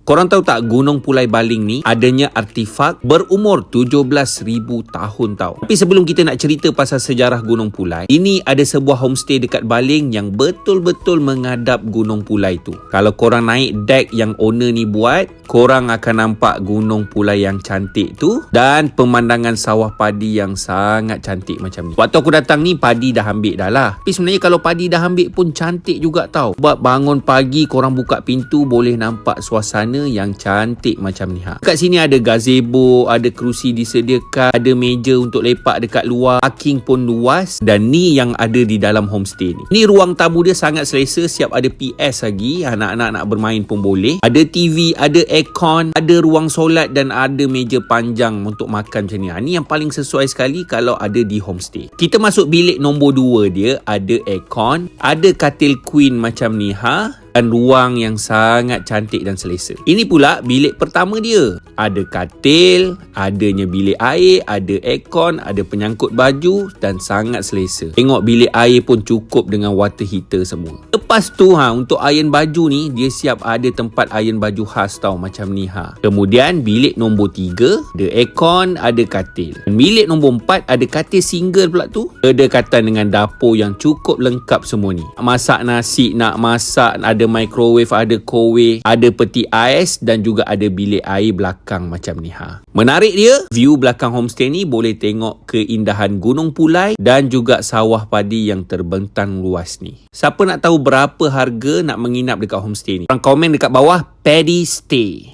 Korang tahu tak Gunung Pulai Baling ni adanya artifak berumur 17,000 tahun tau. Tapi sebelum kita nak cerita pasal sejarah Gunung Pulai, ini ada sebuah homestay dekat Baling yang betul-betul menghadap Gunung Pulai tu. Kalau korang naik deck yang owner ni buat, korang akan nampak Gunung Pulai yang cantik tu dan pemandangan sawah padi yang sangat cantik macam ni. Waktu aku datang ni padi dah ambil dah lah. Tapi sebenarnya kalau padi dah ambil pun cantik juga tau. Sebab bangun pagi korang buka pintu boleh nampak suasana yang cantik macam ni. Dekat sini ada gazebo, ada kerusi disediakan, ada meja untuk lepak dekat luar, parking pun luas dan ni yang ada di dalam homestay ni. Ni ruang tamu dia sangat selesa, siap ada PS lagi, anak-anak nak bermain pun boleh. Ada TV, ada aircon, ada ruang solat dan ada meja panjang untuk makan macam ni. Ni yang paling sesuai sekali kalau ada di homestay. Kita masuk bilik nombor 2 dia, ada aircon, ada katil queen macam ni dan ruang yang sangat cantik dan selesa. Ini pula bilik pertama dia. Ada katil, adanya bilik air, ada aircon, ada penyangkut baju dan sangat selesa. Tengok bilik air pun cukup dengan water heater semua. Lepas tu untuk iron baju ni, dia siap ada tempat iron baju khas tau macam ni Kemudian bilik nombor 3, ada aircon, ada katil. Dan bilik nombor 4 ada katil single pula tu. Berdekatan dengan dapur yang cukup lengkap semua ni. Masak nasi, nak masak, ada microwave, ada kowe, ada peti ais dan juga ada bilik air belakang macam ni Menarik dia, view belakang homestay ni boleh tengok keindahan Gunung Pulai dan juga sawah padi yang terbentang luas ni. Siapa nak tahu berapa harga nak menginap dekat homestay ni? Korang komen dekat bawah, Paddy Stay.